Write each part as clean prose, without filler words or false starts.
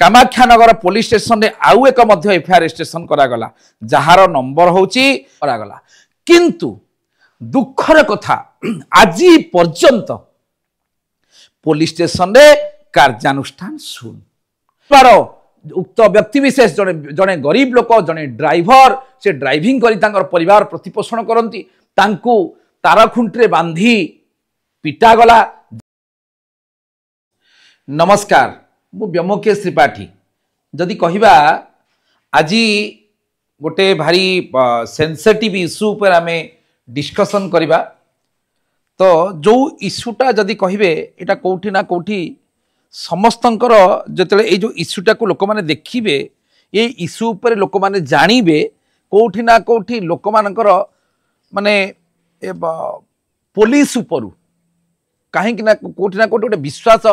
Kamakhyanagar police station रे आउ एक मध्य एफआईआर रजिस्ट्रेशन करागला जार नंबर होची करागला किंतु दुखर कथा आज पर्यंत पुलिस स्टेशन रे कार्यानुष्ठान शुन पारो उक्त व्यक्ति विशेष जने जने गरीब लोक जने ड्राइवर से ड्राइविंग करी तांकर परिवार प्रतिपोषण करती तांकु तार खुंटरे बांधी पिटा गला। नमस्कार मु व्योमकेश त्रिपाठी जदि कहिबा आज गोटे भारी सेंसिटिव इश्यू पर आमे डिस्कशन करिबा तो जो इश्यूटा जदि कहिबे एटा कोठी ना कोठी समस्तंकर जतले ए जो इश्यूटा को लोक माने देखिबे ये इश्यू पर लोक माने जानिबे कोठी ना कोठी लोक मानकर माने पुलिस उपरु कहीं ना कोठी गोटे विश्वास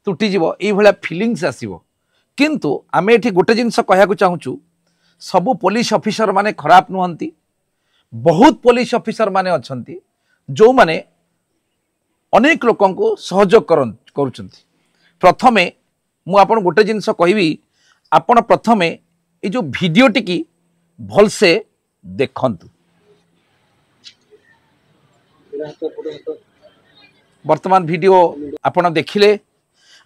तुटी जीव ये भला फीलिंग्स आसीबो किंतु आमे एठी गोटे जिंस कहया चाहूँ सबु पुलिस ऑफिसर माने खराब नुहंती बहुत पुलिस ऑफिसर माने अछंती जो माने अनेक लोकन को सहयोग करुचंती। प्रथमे मु आपन गोटे जिंस कहबी आपन प्रथमे ए जो वीडियो टिकी भल से देखंतु। वर्तमान वीडियो आपन देखिले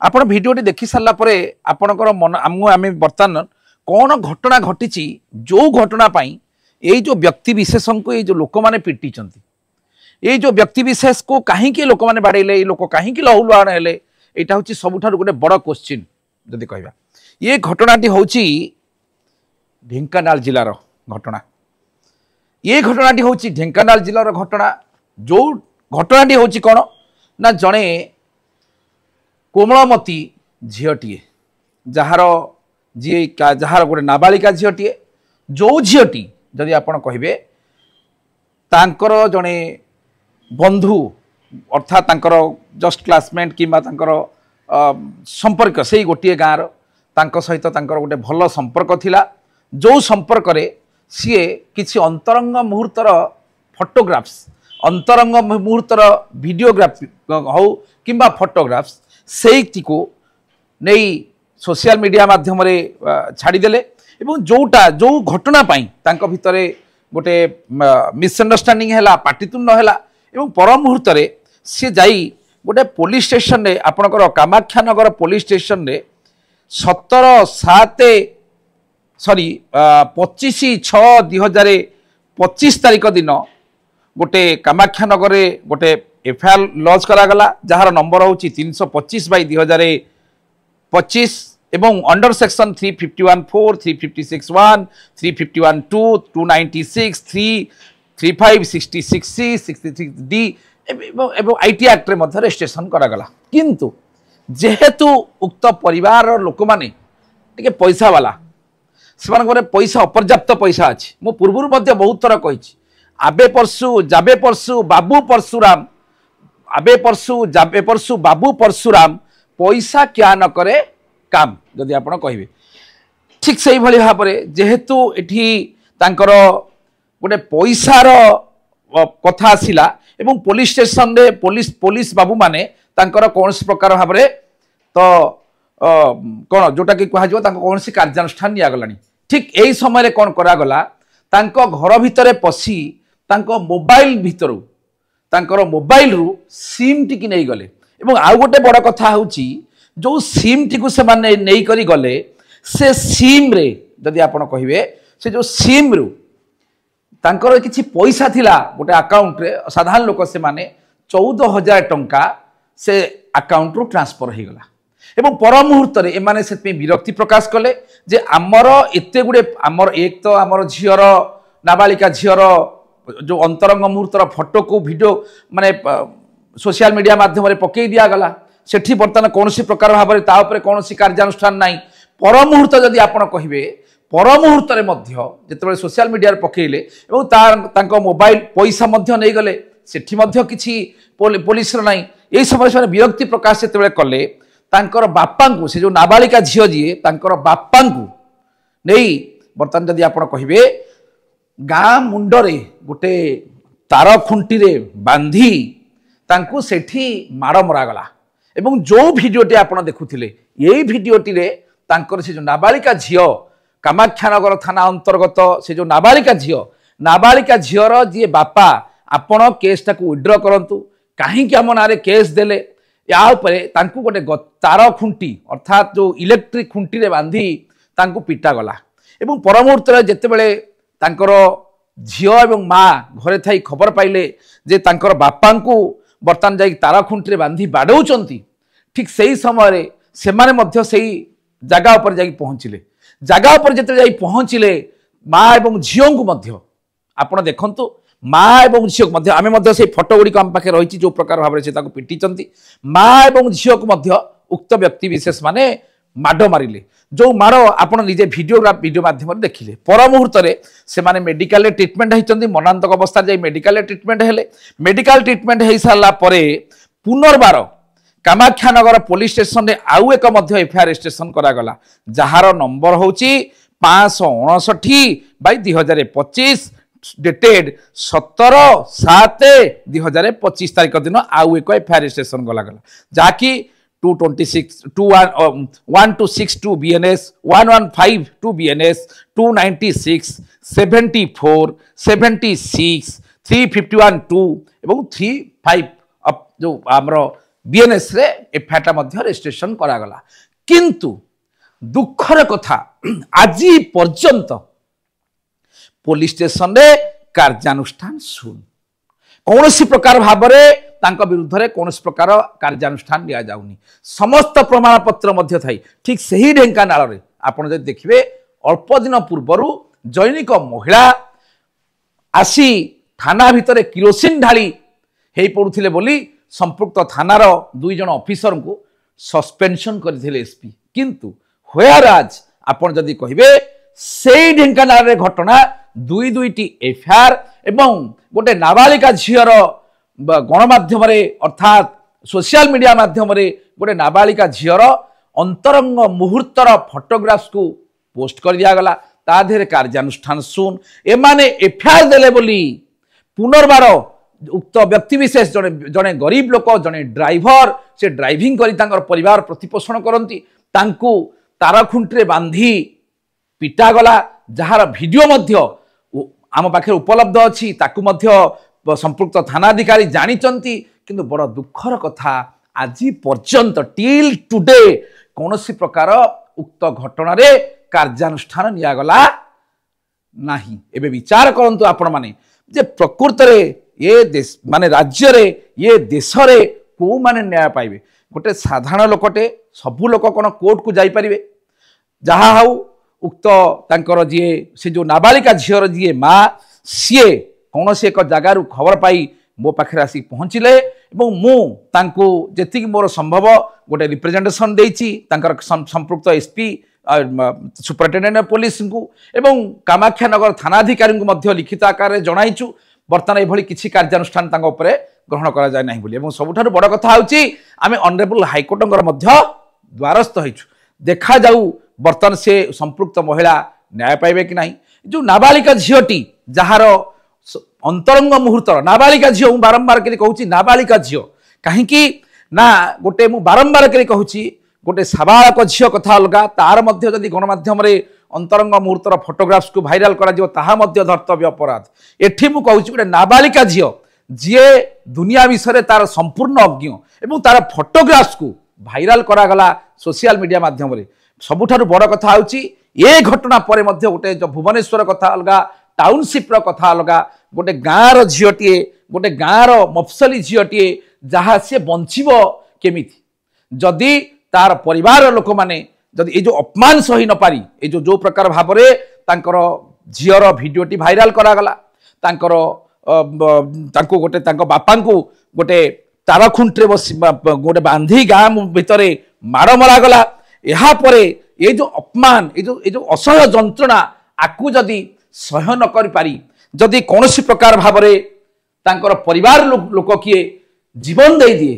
आपण भिडियोटी देखि सारा परे आपणकर मन आम बर्तमान कौन घटना घटी जो घटना पाई ये जो व्यक्ति विशेष को ये जो लोक मैंने पिटी ये जो व्यक्ति विशेष को कहीं लोक मैंने बाड़े लोक कहीं लहुलुहाण हेले यहाँ हूँ सबुठार गोटे बड़ क्वेश्चन जदि कहवा ये घटनाटी हूँ ढेंकानाल जिलार घटना ये घटनाटी हूँ ढेंकानाल जिलार घटना जो घटनाटी हूँ कौन ना जड़े कोमलमती झीटीए जार जी जार गोटे नाबालिका झीटीए जो झीटी जदि आपण कहिबे तांकर जड़े बंधु अर्थात तांकर जस्ट क्लासमेट कि संपर्क से गोटे गाँव तांक सहित तांकर गोटे भल संपर्क थिला जो संपर्क रे सीए किछि अंतरंग मुहूर्तर फोटोग्राफ्स अंतरंग मुहूर्तर वीडियोग्राफी हो किंबा फोटोग्राफ्स से को नहीं सोशल मीडिया माध्यम छाड़देले एवं जोटा जो घटना पाई तांको भितरे गोटे मिसअंडरस्टैंडिंग है पाटितुंड है एवं पर मुहूर्त सी जाई गोटे पुलिस स्टेशन रे आपणकर कामाख्यानगर पुलिस स्टेशन रे 25/6/2025 तारीख दिन गोटे कामाख्यानगर गोटे एफआईआर लॉन्च करागला जार नंबर हूँ 325/2025 एवं अंडर सेक्शन 351(4), 356(1), 351(2), 296, 335, 66C, 66D एवं आईटी एक्ट रे मध्य रजिस्ट्रेशन करागला किंतु जेहेतु उक्त परिवार लोक माने टिके पैसा वाला से पैसा अपर्याप्त पैसा अच्छी मु पूर्व बहुत थर कही आबे परसु जाबे परसु बाबू परशुराम आबे परसु जाबे परसु बाबू परशुराम पैसा क्या न करे काम जदि आपण कहिबे ठीक से भली भाव जेहेतु एठी तांकर गोटे पैसार कथा आसिला एवं पुलिस स्टेशन रे पुलिस बाबू माने तांकर कौन प्रकार भाव तो कौन जोटा कि कह कौन कार्यानुष्ठान निगलानी ठीक यही समय कौन करागला तांको घर भितरे पशी तांको मोबाइल भितरु तांकर मोबाइल रु सिम टी नहीं गले एवं आउ गोटे बड़ कथा हूँ जो सिम टी से माने नहीं करी गले से सिम रे जदि आपण कहिबे से जो सिम रु तांकर किछि पैसा थिला गोटे अकाउंट रे साधारण लोक से माने 14,000 टंका से अकाउंट रु ट्रांसफर हो गला एवं पर मुहूर्त रे एमाने से विरक्ति प्रकाश कले जे आमर एते गुडे आमर एक तो आमर झियर नाबालिका झियर जो अंतरंग मुहूर्तर फोटो को वीडियो माने सोशल मीडिया माध्यम पकई दिया गला सेठी बर्तमान कौन प्रकार भाव में कौन कार्यानुष्ठान नाई पर मुहूर्त जदि आपण कहिबे पर मुहूर्त जिते सोशल मीडिया पकईले मोबाइल पैसा नहीं गले सेठी किछि पुलिस नाई यही समय से विरक्ति प्रकाश से कले तांकर बापा को से जो नाबालिका झील जी तांकर बापा को नहीं बर्तमान जदि आपण कहिबे गाँ मुंडरे गोटे तार खुंटी रे बांधी तांकु सेठी माड़ मरागला एवं जो भिडियोटी आपण देखुथिले यही भिडियोटी रे तांकर से जो नाबालिका झील कामाख्यानगर थाना अंतर्गत से जो नाबालिका झीर जी बापा आपण केसटा विड्र करंतु कहीं आम ना केस देले या गोटे तार खुंटी अर्थात जो इलेक्ट्रिक खुंटी रे बांधी तांको पिटा गला एवं पर मुहूर्त जितेबले तांकर झील एवं माँ घरे थी खबर पाइले जे तांकर बापा को बर्तमान जा तार खुंटी रे बांधी बाडौचंती ठीक सही समय से माने से जगह पर जा पहुँचले जगह पर जिते पहुँचले माँ एवं झील को आपण देखंतु माँ एवं झील को आम से फोटो गुड़िक आम पाखे रही जो प्रकार भाव से पिटी माँ एवं झील को उक्त व्यक्ति विशेष माने माड़ मारे जो माड़ आप निजे वीडियो माध्यम देखिले पर मुहूर्त से माने मेडिकल ट्रिटमेंट होती मरणांतक अवस्था जाई मेडिकल ट्रिटमेंट हेले मेडिकल ट्रिटमेंट हो सारा पुनर्बार कामाख्यानगर पुलिस स्टेशन रे आउ एक एफआईआर रजिस्ट्रेशन करागला जार नंबर होची 559/2025 डेटेड 17/7/2025 तारीख दिन आउ एक एफआईआर रजिस्ट्रेशन गला जहाँकि 1262 BNS 115 BNS 296 74 76 351 एवं 35 जो आमर BNS रे एफआईआर रजिस्ट्रेशन करागला किंतु दुखर कथा आज पर्यंत पुलिस स्टेशन रे कार्यानुष्ठान शून्य कौन प्रकार भाव विरुद्ध में कौन प्रकार कार्यानुष्ठान लिया जाउनी समस्त प्रमाण पत्र मध्य थाई ठीक सही ढेंकानाल रे आपण जदि देखिबे अल्प दिन पूर्वर जैनिक महिला आसी थाना भितर किरोसिन ढाली हे पड़ुथिले बोली संपुक्त थानार 2 जन ऑफिसर को सस्पेंशन करथिले एसपी किंतु व्हेयरएज आपण जदि कहिबे सेई ढेंकानाल रे घटना दुईटी एफआईआर एवं गोटे नाबालिका झीर गणमाध्यम अर्थात सोशल मीडिया माध्यम गोटे नाबालिका झीर अंतरंग मुहूर्तर फोटोग्राफ्स को पोस्ट कर दिया गला ता देहरे कार्यानुष्ठान सुन एमाने एफआईआर देले बोली पुनर्बार उक्त व्यक्ति विशेष जड़े गरीब लोक जड़े ड्राइवर से ड्राइविंग करी तांकर परिवार प्रतिपोषण करती तांकु तार खुंटी बांधी पिटा गला जार वीडियो मध्य आम पाखे उपलब्ध अच्छी ताकु मध्य संपुक्त थानाधिकारी जानिचंती किंतु बड़ दुखर कथा आज पर्यंत टिल टुडे कौन प्रकार उक्त घटना रे कार्यानुष्ठान नियागला नाही एबे विचार करंतु आपण माने जे प्रकृत रे ये देश माने राज्य रे ये देश रे को माने न्याय पाइबे गोटे साधारण लोकटे सबु लोक कोन कोर्ट को जाई परिबे जहा हाउ उक्त तांकर जी से जो नाबालिका झीर जी माँ सी कौन से एक जगार खबर पाई मो पाखे आसी पहुँचले मु तांको जेति मोर संभव गोटे रिप्रेजेंटेशन देइछि तांकर संपुक्त एसपी सुपरिटेडेंट पुलिस को एवं कामाख्यानगर थानाधिकारी को मध्य लिखित आकार जणाइछु बर्तमान एभली किछि कार्यानुष्ठान तांको उपरे ग्रहण करा जाय नाही बोली एवं सबुठारु बड़ कथा होछि आमे ऑनरेबल हाईकोर्टंगर मध्य द्वारस्थ होइछु देखा जाऊ बर्तमान से संपुक्त महिला न्याय पाइबे कि नहीं जो नाबालिका झीटी जार अंतरंग मुहूर्तर नाबालिका झी बारंबार के कहूँ नाबालिका झी कहीं ना गोटे मु बारंबार के कहूँ गोटे साबालक झी कथा अलग तार मध्य जदि गणमाध्यम अंतरंग मुहूर्तर फोटोग्राफ्स को भाइराल करा धर्तव्य अपराध एठी मु कहूँ गोटे नाबालिका झी जी दुनिया विषय तार संपूर्ण अज्ञ एवं तार फोटोग्राफ्स को भाइराल करागला सोशल मीडिया माध्यम सबुठारु बड़ कथा होची ए घटना परे मध्य गोटे जो भुवनेश्वर कथा अलग टाउनशिप कथा अलग गोटे गाँव झीटे गोटे गाँव मफसली झीटे जहाँ सी बंचीबो केमिति जदि तार परिवार लोक माने जदि ये जो अपमान सही न पारी ये जो प्रकार भाव में तांकर झीर भिडियोटी भाइराल करागला तांकर तांको गोटे तांको बापा को गोटे तार खुंटे बस गोटे बांधी गाँ भितर माड़ मरागला यहाँ परे ये जो अपमान ये जो असह्य जंत्रणा आकु जदि सह्य न करि पारी जदि कौन प्रकार भाव में तांकर परिवार लोक किए जीवन दे दिए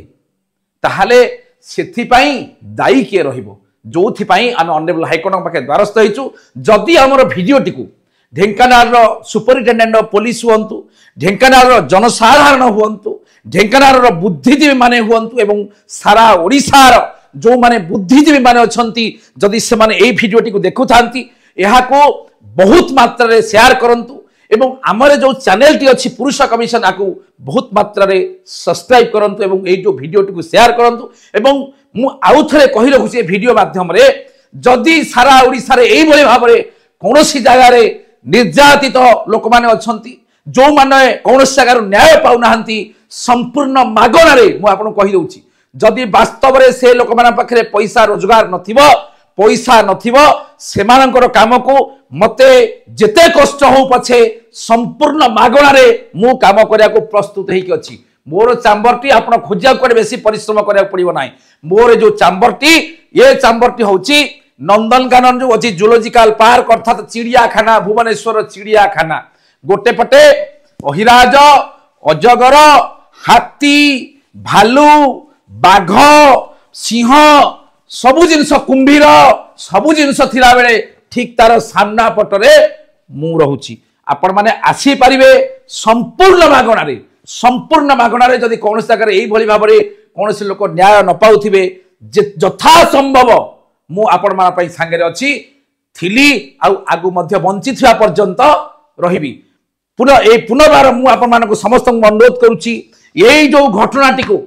ताहले सेथिपाई दायी किए रहिबो जो आम ऑनरेबल हाईकोर्ट पाखे द्वारस्थ होइछु जदि आमर भिडियोटी को ढेंकानाल सुपरिटेडेंट पुलिस हुंतु ढेंकानाल जनसाधारण हुंतु ढेंकानाल बुद्धिजीवी माने हुंतु एवं सारा ओडिशार जो माने बुद्धिजीवी माने अछंती जदि से माने एई भिडियोटी को देखु थांती एहा को बहुत मात्रा रे शेयर करंतु एवं आमरे जो चैनल टी अछि पुरुष कमिशन आकु बहुत मात्रा रे सब्सक्राइब करंतु एवं एई जो भिडियोटी को शेयर करंतु एवं मु आउ थरे कहि रखुछि ए भिडियो माध्यम रे जदि सारा ओडिसा रे एई भली भाबरे कोनोसी जगह रे निर्यातित लोक माने अछंती जो माने कोनोसी जगह न्याय पाउ नाहंती संपूर्ण मागणा रे मु आपन कहि दउछि जदि वास्तव रे से लोक माने पाखरे पैसा रोजगार नथिबो पैसा नथिबो सेमानकर काम को मते जेते कष्ट हो पछे संपूर्ण मागणा रे मु काम करिया को प्रस्तुत हेकि अछि मोर चैम्बरटी आपण खोजिया करे बेसी परिश्रम करिया पड़िबो नाही मोर जो चैम्बरटी ये चैम्बरटी होछि नंदनकानन जो अछि जूलॉजिकल पार्क अर्थात चिड़ियाखाना भुवनेश्वर चिड़ियाखाना गोटे पटे अहिराज अजगर हाथी भालू बाघ सिंह सबु जिनस कुंभीर सबु जिनस थिला बेले ठीक तार सामना पटरे मु रहुछि आपण माने आसी परिबे संपूर्ण मागणारे जदि कौन जगह एई भली भाबरे कौन लोक न्याय न पाउथिबे यथा संभव मु आपण मान पई सांगरे अछि थिली आगु मध्य बंची थिया पर्यंत रहिबी पुनर्बार मु आपण मानको समस्त अनुरोध करूछि एई जो घटनाटी को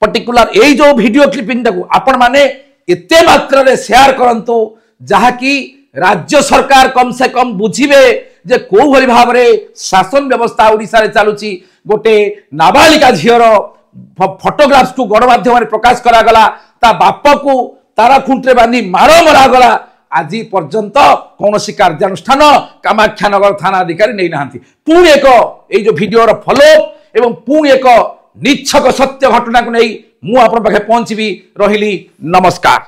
पर्टिकुलर एई जो वीडियो क्लिपिंग टाको आपण माने एते मात्रा रे शेयर करंतु जहा कि राज्य सरकार कम से कम बुझिबे जे को भली भाव रे शासन व्यवस्था ओडिसा रे चालुची गोटे नाबालिका झियर फोटोग्राफ्स को गणमाध्यम रे प्रकाश करा गला ता बाप को तारा खुंटरे बांधी मार मरा गला आज पर्यंत कौन कार्यानुष्ठान कामाख्यानगर थाना अधिकारी नहीं नाहंती पुणी एक एई जो वीडियो रो फॉलो एवं पुणी एक निच्छक सत्य घटना को नहीं मु आपन पाखे पहुंचबी रहिली नमस्कार।